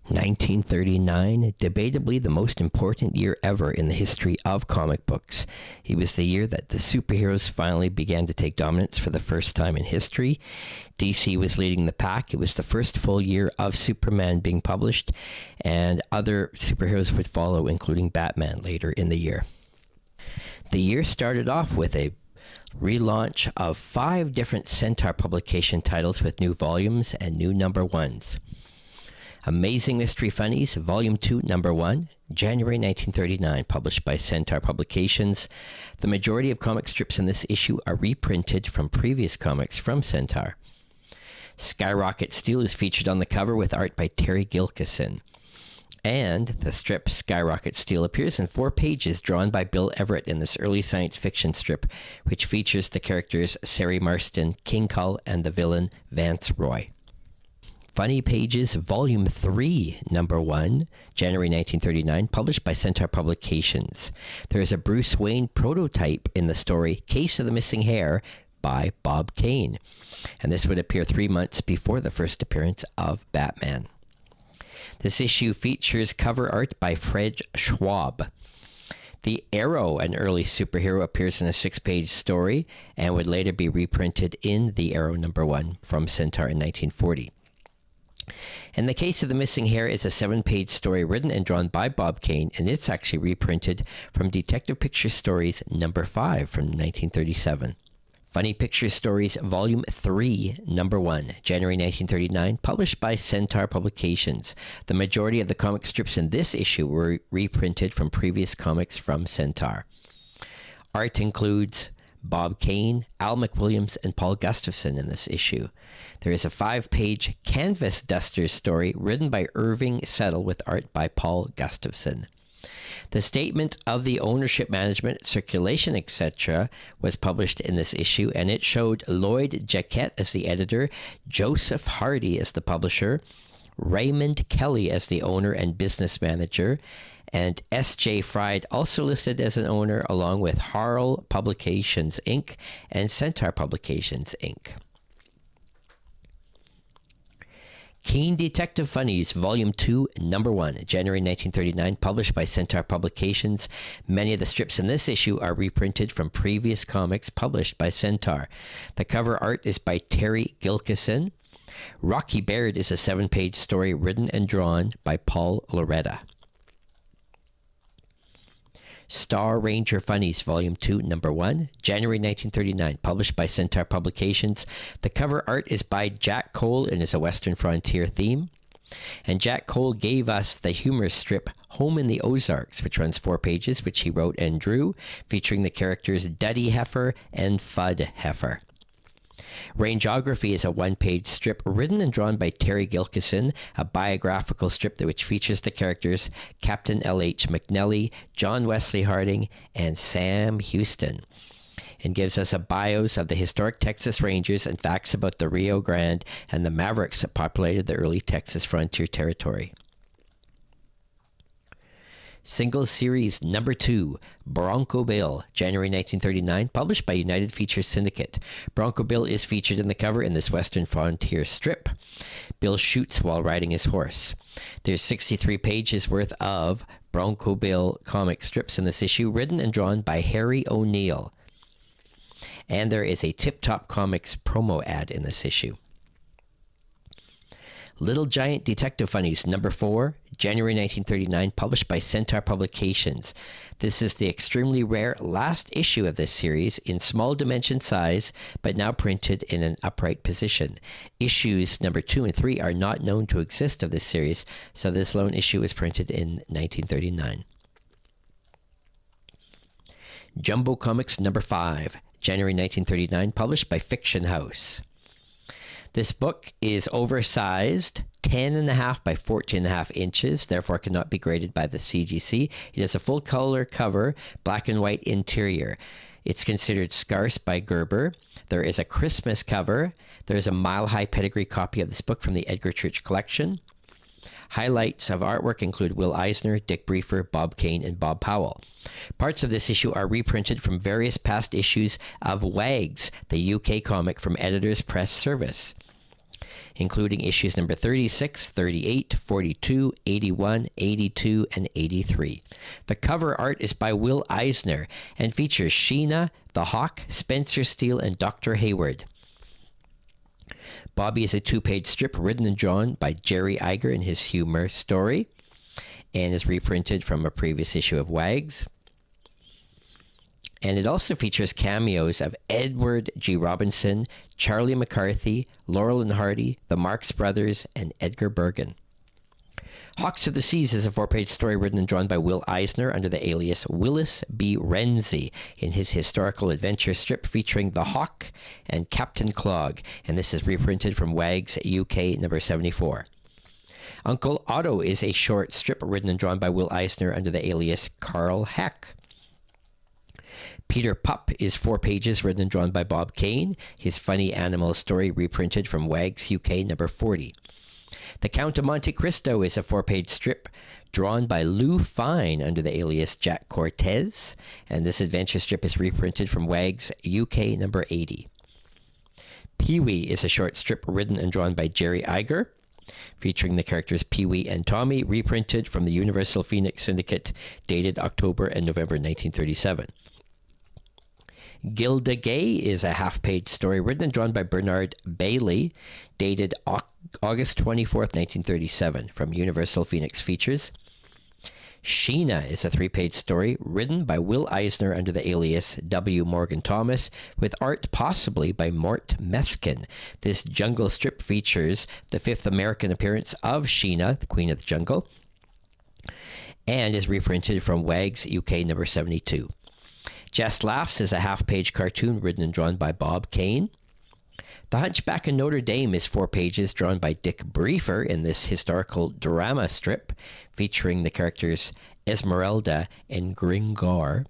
1939, debatably the most important year ever in the history of comic books. It was the year that the superheroes finally began to take dominance for the first time in history. DC was leading the pack. It was the first full year of Superman being published, and other superheroes would follow, including Batman later in the year. The year started off with a relaunch of 5 different Centaur publication titles with new volumes and new number 1s. Amazing Mystery Funnies, Volume 2, Number 1, January 1939, published by Centaur Publications. The majority of comic strips in this issue are reprinted from previous comics from Centaur. Skyrocket Steel is featured on the cover with art by Terry Gilkyson. And the strip Skyrocket Steel appears in 4 pages drawn by Bill Everett in this early science fiction strip, which features the characters Sari Marston, King Kull, and the villain Vance Roy. Funny Pages, Volume 3, Number 1, January 1939, published by Centaur Publications. There is a Bruce Wayne prototype in the story Case of the Missing Hair by Bob Kane, and this would appear 3 months before the first appearance of Batman. This issue features cover art by Fred Schwab. The Arrow, an early superhero, appears in a 6-page story and would later be reprinted in The Arrow Number 1 from Centaur in 1940. And The Case of the Missing Hair is a 7-page story written and drawn by Bob Kane, and it's actually reprinted from Detective Picture Stories Number 5 from 1937. Funny Picture Stories Volume 3, Number 1, January 1939, published by Centaur Publications. The majority of the comic strips in this issue were reprinted from previous comics from Centaur. Art includes Bob Kane, Al McWilliams, and Paul Gustafson in this issue. There is a 5-page Canvas Dusters story written by Irving Settle with art by Paul Gustafson. The Statement of the Ownership, Management, Circulation, etc. was published in this issue, and it showed Lloyd Jaquette as the editor, Joseph Hardy as the publisher, Raymond Kelly as the owner and business manager, and S.J. Fried also listed as an owner, along with Harl Publications, Inc. and Centaur Publications, Inc. Keen Detective Funnies, Volume 2, Number 1, January 1939, published by Centaur Publications. Many of the strips in this issue are reprinted from previous comics published by Centaur. The cover art is by Terry Gilkyson. Rocky Baird is a 7-page story written and drawn by Paul Loretta. Star Ranger Funnies, Volume 2, Number 1, January 1939, published by Centaur Publications. The cover art is by Jack Cole and is a Western Frontier theme. And Jack Cole gave us the humorous strip Home in the Ozarks, which runs 4 pages, which he wrote and drew, featuring the characters Duddy Heifer and Fudd Heifer. Rangeography is a 1-page strip written and drawn by Terry Gilkyson, a biographical strip which features the characters Captain L.H. McNelly, John Wesley Harding, and Sam Houston, and gives us a bios of the historic Texas Rangers and facts about the Rio Grande and the Mavericks that populated the early Texas frontier territory. Single Series Number 2, Bronco Bill, January 1939, published by United Features Syndicate. Bronco Bill is featured in the cover in this Western Frontier strip. Bill shoots while riding his horse. There's 63 pages worth of Bronco Bill comic strips in this issue, written and drawn by Harry O'Neill. And there is a Tip Top Comics promo ad in this issue. Little Giant Detective Funnies, Number 4, January 1939, published by Centaur Publications. This is the extremely rare last issue of this series in small dimension size, but now printed in an upright position. Issues Number 2 and 3 are not known to exist of this series, so this lone issue was printed in 1939. Jumbo Comics Number 5, January 1939, published by Fiction House. This book is oversized, 10.5 by 14.5 inches, therefore cannot be graded by the CGC. It has a full color cover, black and white interior. It's considered scarce by Gerber. There is a Christmas cover. There is a mile-high pedigree copy of this book from the Edgar Church Collection. Highlights of artwork include Will Eisner, Dick Briefer, Bob Kane, and Bob Powell. Parts of this issue are reprinted from various past issues of Wags, the UK comic from Editor's Press Service. including issues number 36, 38, 42, 81, 82, and 83. The cover art is by Will Eisner and features Sheena, the Hawk, Spencer Steele, and Dr. Hayward. Bobby is a 2-page strip written and drawn by Jerry Iger in his humor story and is reprinted from a previous issue of Wags. And it also features cameos of Edward G. Robinson, Charlie McCarthy, Laurel and Hardy, the Marx Brothers, and Edgar Bergen. Hawks of the Seas is a 4-page story written and drawn by Will Eisner under the alias Willis B. Renzi in his historical adventure strip featuring the Hawk and Captain Clog, and this is reprinted from Wags UK number 74. Uncle Otto is a short strip written and drawn by Will Eisner under the alias Carl Heck. Peter Pup is 4 pages written and drawn by Bob Kane, his funny animal story reprinted from Wags UK number 40. The Count of Monte Cristo is a 4-page strip drawn by Lou Fine under the alias Jack Cortez, and this adventure strip is reprinted from Wags UK number 80. Pee-wee is a short strip written and drawn by Jerry Iger, featuring the characters Pee-wee and Tommy, reprinted from the Universal Phoenix Syndicate, dated October and November 1937. Gilda Gay is a half-page story written and drawn by Bernard Bailey, dated August 24th, 1937, from Universal Phoenix Features. Sheena is a 3-page story written by Will Eisner under the alias W. Morgan Thomas, with art possibly by Mort Meskin. This jungle strip features the 5th American appearance of Sheena, the Queen of the Jungle, and is reprinted from Wags UK number 72. Just Laughs is a half-page cartoon written and drawn by Bob Kane. The Hunchback of Notre Dame is 4 pages drawn by Dick Briefer in this historical drama strip featuring the characters Esmeralda and Gringoire.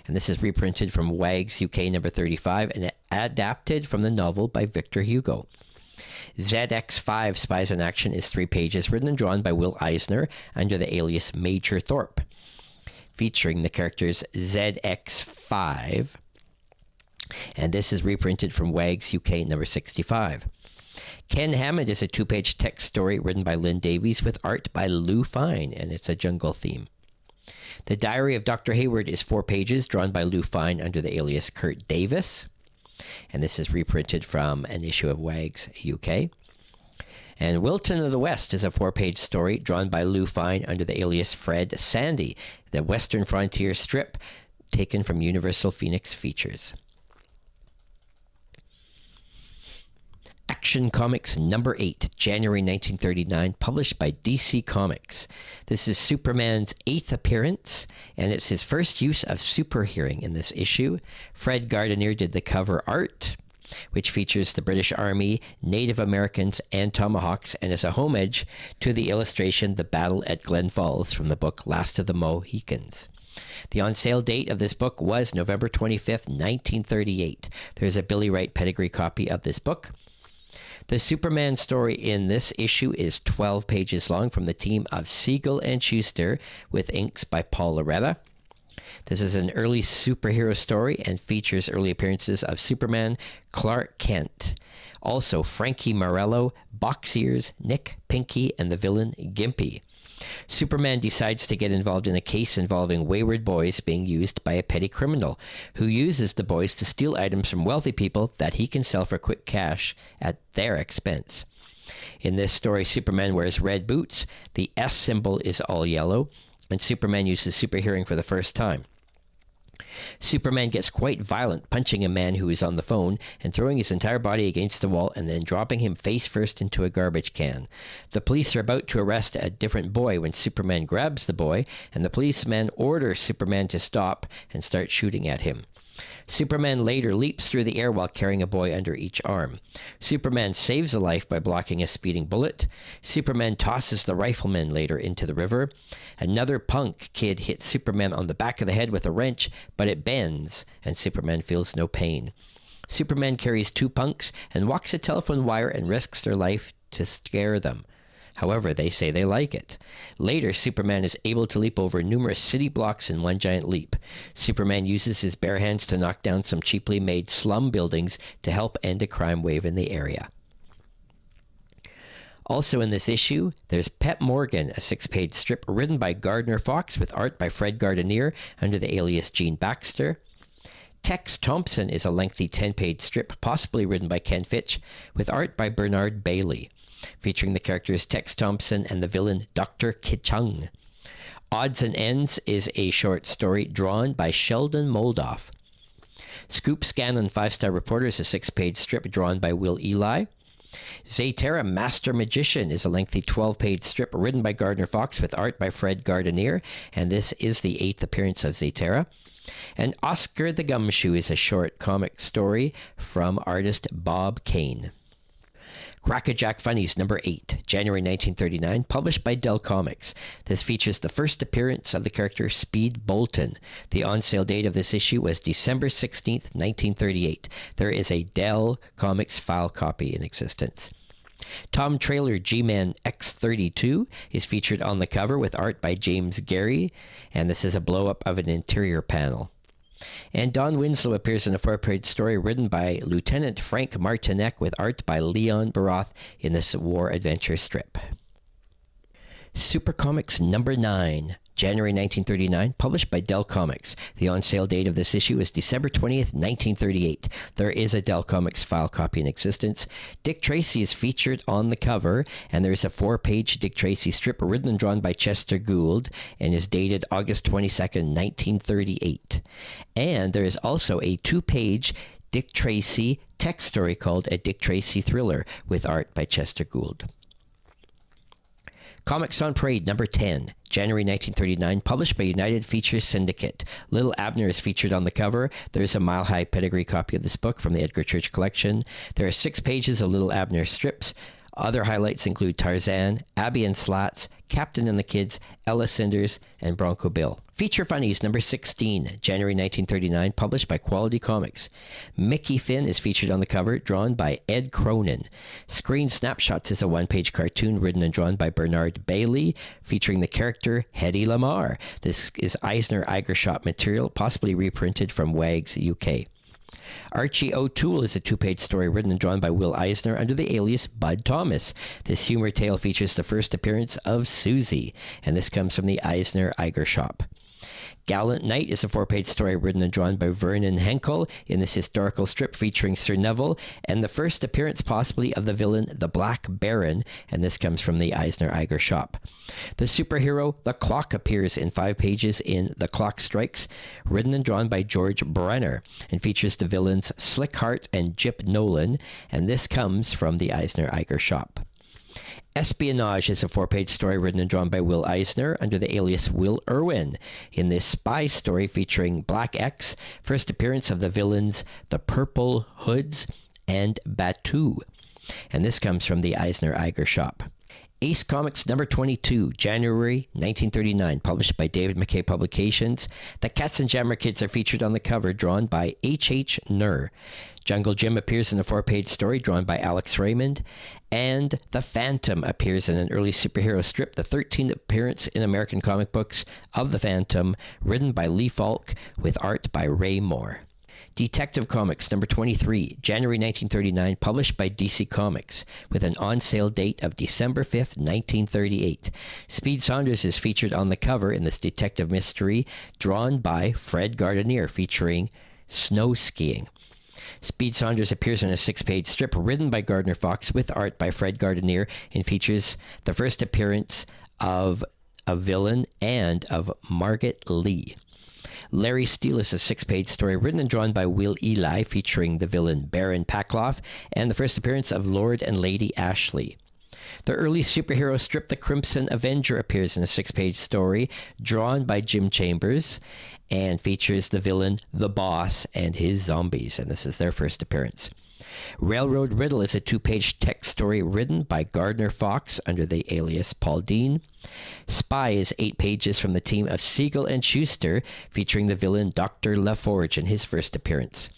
And this is reprinted from Wags UK number 35 and adapted from the novel by Victor Hugo. ZX5 Spies in Action is 3 pages written and drawn by Will Eisner under the alias Major Thorpe, featuring the characters ZX5, and this is reprinted from Wags UK number 65. Ken Hammond is a 2-page text story written by Lynn Davies with art by Lou Fine, and it's a jungle theme. The Diary of Dr. Hayward is 4 pages drawn by Lou Fine under the alias Kurt Davis, and this is reprinted from an issue of Wags UK. And Wilton of the West is a 4-page story drawn by Lou Fine under the alias Fred Sandy, the Western Frontier strip taken from Universal Phoenix Features. Action Comics number 8, January 1939, published by DC Comics. This is Superman's 8th appearance, and it's his first use of super hearing in this issue. Fred Gardiner did the cover art, which features the British Army, Native Americans, and tomahawks, and is a homage to the illustration The Battle at Glen Falls from the book Last of the Mohicans. The on-sale date of this book was November 25th, 1938. There's a Billy Wright pedigree copy of this book. The Superman story in this issue is 12 pages long from the team of Siegel and Schuster with inks by Paul Loretta. This is an early superhero story and features early appearances of Superman, Clark Kent, also Frankie Morello, Box Ears, Nick, Pinky, and the villain Gimpy. Superman decides to get involved in a case involving wayward boys being used by a petty criminal who uses the boys to steal items from wealthy people that he can sell for quick cash at their expense. In this story, Superman wears red boots, the S symbol is all yellow, and Superman uses super hearing for the first time. Superman gets quite violent, punching a man who is on the phone and throwing his entire body against the wall and then dropping him face first into a garbage can. The police are about to arrest a different boy when Superman grabs the boy, and the policeman orders Superman to stop and start shooting at him. Superman later leaps through the air while carrying a boy under each arm. Superman saves a life by blocking a speeding bullet. Superman tosses the rifleman later into the river. Another punk kid hits Superman on the back of the head with a wrench, but it bends, and Superman feels no pain. Superman carries 2 punks and walks a telephone wire and risks their life to scare them. However, they say they like it. Later, Superman is able to leap over numerous city blocks in one giant leap. Superman uses his bare hands to knock down some cheaply made slum buildings to help end a crime wave in the area. Also in this issue, there's Pet Morgan, a 6-page strip written by Gardner Fox with art by Fred Gardenier under the alias Gene Baxter. Tex Thompson is a lengthy 10-page strip, possibly written by Ken Fitch, with art by Bernard Bailey, featuring the characters Tex Thompson and the villain Dr. Kichung. Odds and Ends is a short story drawn by Sheldon Moldoff. Scoop Scan on 5-Star Reporter is a 6-page strip drawn by Will Eli. Zaytera Master Magician is a lengthy 12-page strip written by Gardner Fox with art by Fred Gardenier, and this is the 8th appearance of Zaytera. And Oscar the Gumshoe is a short comic story from artist Bob Kane. Crackerjack Funnies number 8, January 1939, published by Dell Comics. This features the first appearance of the character Speed Bolton. The on-sale date of this issue was December 16th, 1938. There is a Dell Comics file copy in existence. Tom Trailer G-Man X32 is featured on the cover with art by James Gary, and this is a blow-up of an interior panel. And Don Winslow appears in a 4-page story written by Lieutenant Frank Martinek with art by Leon Baroth in this war adventure strip. Super Comics number 9, January 1939, published by Dell Comics. The on-sale date of this issue is December 20th, 1938. There is a Dell Comics file copy in existence. Dick Tracy is featured on the cover, and there is a 4-page Dick Tracy strip written and drawn by Chester Gould and is dated August 22nd, 1938. And there is also a 2-page Dick Tracy text story called A Dick Tracy Thriller with art by Chester Gould. Comics on Parade number 10, January 1939, published by United Features Syndicate. Little Abner is featured on the cover. There is a mile-high pedigree copy of this book from the Edgar Church collection. There are 6 pages of Little Abner strips. Other highlights include Tarzan, Abby and Slats, Captain and the Kids, Ella Cinders, and Bronco Bill. Feature Funnies number 16, January 1939, published by Quality Comics. Mickey Finn is featured on the cover, drawn by Ed Cronin. Screen Snapshots is a 1-page cartoon written and drawn by Bernard Bailey, featuring the character Hedy Lamarr. This is Eisner Igershot material, possibly reprinted from Wags UK. Archie O'Toole is a 2-page story written and drawn by Will Eisner under the alias Bud Thomas. This humor tale features the first appearance of Susie, and this comes from the Eisner Iger Shop. Gallant Knight is a 4-page story written and drawn by Vernon Henkel in this historical strip featuring Sir Neville, and the first appearance possibly of the villain, the Black Baron, and this comes from the Eisner Iger Shop. The superhero, The Clock, appears in 5 pages in The Clock Strikes, written and drawn by George Brenner, and features the villains Slickheart and Jip Nolan, and this comes from the Eisner Iger Shop. Espionage is a 4-page story written and drawn by Will Eisner under the alias Will Irwin. In this spy story featuring Black X, first appearance of the villains The Purple Hoods and Batu. And this comes from the Eisner Iger Shop. Ace Comics number 22, January 1939, published by David McKay Publications. The Katzenjammer Kids are featured on the cover, drawn by H.H. Nur. Jungle Jim appears in a 4-page story drawn by Alex Raymond. And The Phantom appears in an early superhero strip, the 13th appearance in American comic books of The Phantom, written by Lee Falk with art by Ray Moore. Detective Comics number 23, January 1939, published by DC Comics, with an on-sale date of December 5th, 1938. Speed Saunders is featured on the cover in this detective mystery, drawn by Fred Gardenier, featuring snow skiing. Speed Saunders appears in a 6-page strip written by Gardner Fox with art by Fred Gardenier, and features the first appearance of a villain and of Margaret Lee. Larry Steele is a 6-page story written and drawn by Will Eli, featuring the villain Baron Pakloff and the first appearance of Lord and Lady Ashley. The early superhero strip The Crimson Avenger appears in a 6-page story drawn by Jim Chambers and features the villain The Boss and his zombies, and this is their first appearance. Railroad Riddle is a 2-page text story written by Gardner Fox under the alias Paul Dean. Spy is 8 pages from the team of Siegel and Schuster, featuring the villain Dr. LaForge in his first appearance.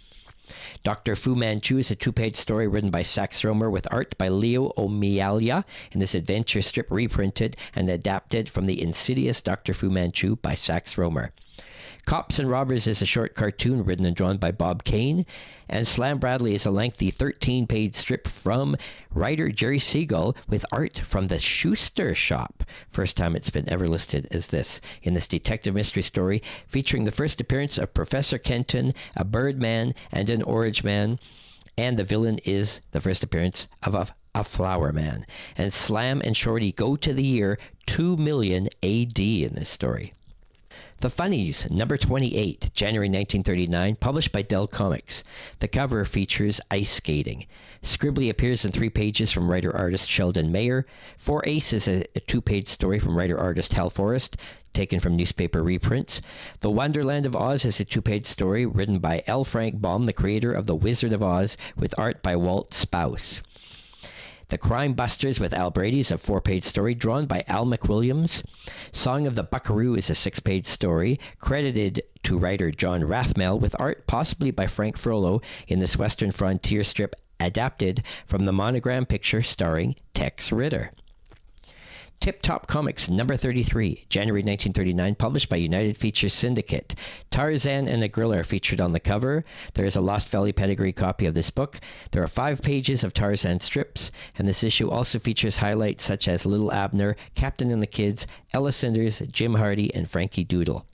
Dr. Fu Manchu is a 2-page story written by Sax Rohmer with art by Leo O'Mialia in this adventure strip reprinted and adapted from the Insidious Dr. Fu Manchu by Sax Rohmer. Cops and Robbers is a short cartoon written and drawn by Bob Kane, and Slam Bradley is a lengthy 13-page strip from writer Jerry Siegel with art from the Schuster Shop. First time it's been ever listed as this, in this detective mystery story featuring the first appearance of Professor Kenton, a Birdman, and an Orange Man, and the villain is the first appearance of a Flower Man. And Slam and Shorty go to the year 2 million AD in this story. The Funnies, number 28, January 1939, published by Dell Comics. The cover features ice skating. Scribbly appears in 3 pages from writer-artist Sheldon Mayer. 4 Ace is a 2-page story from writer-artist Hal Forrest, taken from newspaper reprints. The Wonderland of Oz is a 2-page story written by L. Frank Baum, the creator of The Wizard of Oz, with art by Walt Spouse. The Crime Busters with Al Brady is a 4-page story drawn by Al McWilliams. Song of the Buckaroo is a 6-page story credited to writer John Rathmel with art possibly by Frank Frollo in this Western Frontier strip adapted from the Monogram picture starring Tex Ritter. Tip Top Comics, number 33, January 1939, published by United Features Syndicate. Tarzan and a gorilla are featured on the cover. There is a Lost Valley pedigree copy of this book. There are 5 pages of Tarzan strips, and this issue also features highlights such as Little Abner, Captain and the Kids, Ella Cinders, Jim Hardy, and Frankie Doodle.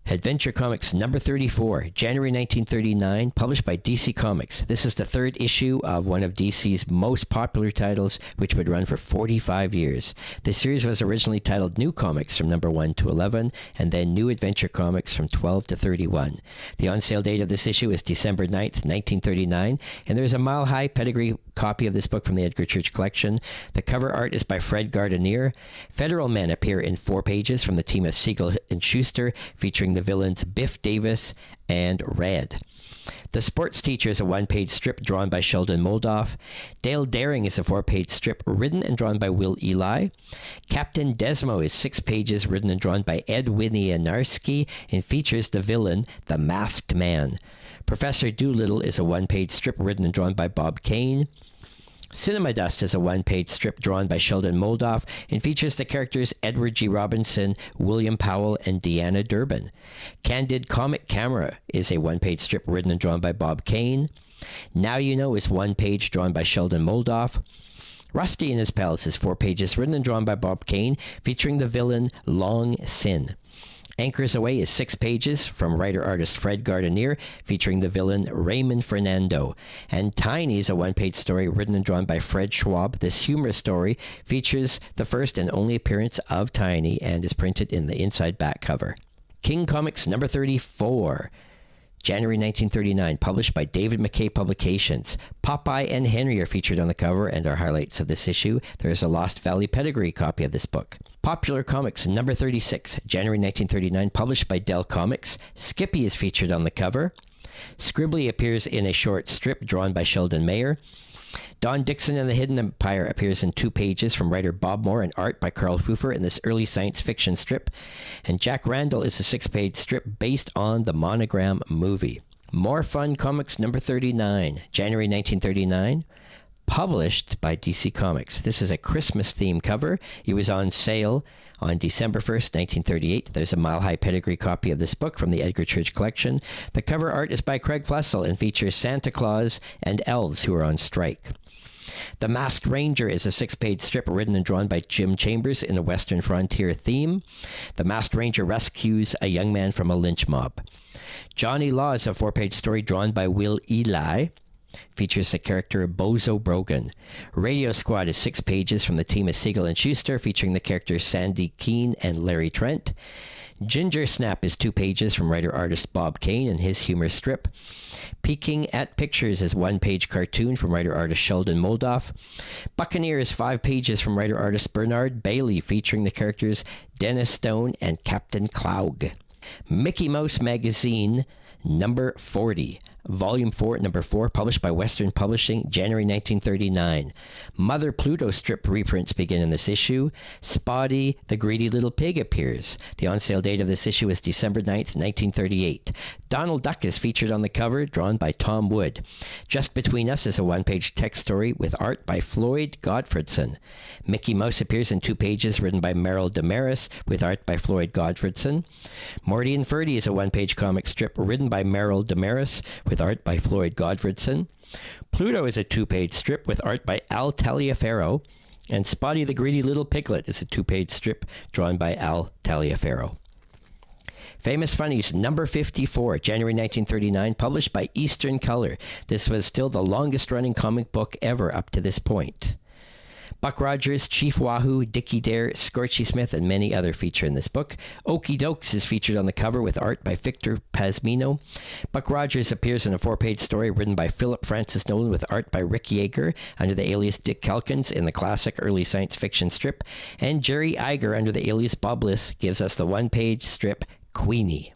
Adventure Comics number 34, January 1939, published by DC Comics. This is the 3rd issue of one of DC's most popular titles, which would run for 45 years. The series was originally titled New Comics from number 1 to 11, and then New Adventure Comics from 12 to 31. The on-sale date of this issue is December 9th, 1939, and there is a mile-high pedigree copy of this book from the Edgar Church collection. The cover art is by Fred Gardenier. Federal Men appear in 4 pages from the team of Siegel and Schuster, featuring the villains Biff Davis and Red. The Sports Teacher is a 1-page strip drawn by Sheldon Moldoff. Dale Daring is a 4-page strip written and drawn by Will Eli. Captain Desmo is 6 pages written and drawn by Ed Winiarski and features the villain, the Masked Man. Professor Doolittle is a 1-page strip written and drawn by Bob Kane. Cinema Dust is a 1-page strip drawn by Sheldon Moldoff and features the characters Edward G. Robinson, William Powell, and Deanna Durbin. Candid Comic Camera is a 1-page strip written and drawn by Bob Kane. Now You Know is 1 page drawn by Sheldon Moldoff. Rusty and His Pals is 4 pages written and drawn by Bob Kane, featuring the villain Long Sin. Anchors Away is 6 pages from writer-artist Fred Gardenier, featuring the villain Raymond Fernando. And Tiny is a 1-page story written and drawn by Fred Schwab. This humorous story features the first and only appearance of Tiny and is printed in the inside back cover. King Comics number 34, January 1939, published by David McKay Publications. Popeye and Henry are featured on the cover and are highlights of this issue. There is a Lost Valley pedigree copy of this book. Popular Comics number 36, January 1939, published by Dell Comics. Skippy is featured on the cover. Scribbly appears in a short strip drawn by Sheldon Mayer. Don Dixon and the Hidden Empire appears in 2 pages from writer Bob Moore and art by Carl Pfeiffer in this early science fiction strip. And Jack Randall is a 6-page strip based on the Monogram movie. More Fun Comics number 39, January 1939, published by DC Comics. This is a Christmas theme cover. It was on sale on December 1st, 1938. There's a mile-high pedigree copy of this book from the Edgar Church collection. The cover art is by Craig Flessel and features Santa Claus and elves who are on strike. The Masked Ranger is a 6-page strip written and drawn by Jim Chambers in a Western Frontier theme. The Masked Ranger rescues a young man from a lynch mob. Johnny Law is a 4-page story drawn by Will Eli. Features the character Bozo Brogan. Radio Squad is 6 pages from the team of Siegel and Schuster, featuring the characters Sandy Keene and Larry Trent. Ginger Snap is 2 pages from writer-artist Bob Kane and his humor strip. Peeking at Pictures is 1-page cartoon from writer-artist Sheldon Moldoff. Buccaneer is 5 pages from writer-artist Bernard Bailey, featuring the characters Dennis Stone and Captain Cloug. Mickey Mouse Magazine number 40, Volume 4, Number 4, published by Western Publishing, January 1939. Mother Pluto strip reprints begin in this issue. Spotty, the Greedy Little Pig appears. The on-sale date of this issue is December 9th, 1938. Donald Duck is featured on the cover, drawn by Tom Wood. Just Between Us is a one-page text story with art by Floyd Godfredson. Mickey Mouse appears in 2 pages written by Merrill Damaris with art by Floyd Godfredson. Morty and Ferdy is a one-page comic strip written by Merrill Damaris with art by Floyd Godfredson. Pluto is a 2-page strip with art by Al Taliaferro. And Spotty the Greedy Little Piglet is a 2-page strip drawn by Al Taliaferro. Famous Funnies, number 54, January 1939, published by Eastern Color. This was still the longest-running comic book ever up to this point. Buck Rogers, Chief Wahoo, Dickie Dare, Scorchy Smith, and many other feature in this book. Okie Dokes is featured on the cover with art by Victor Pazmino. Buck Rogers appears in a 4-page story written by Philip Francis Nolan with art by Rick Yeager under the alias Dick Calkins in the classic early science fiction strip. And Jerry Iger under the alias Bob Bliss gives us the 1-page strip Queenie.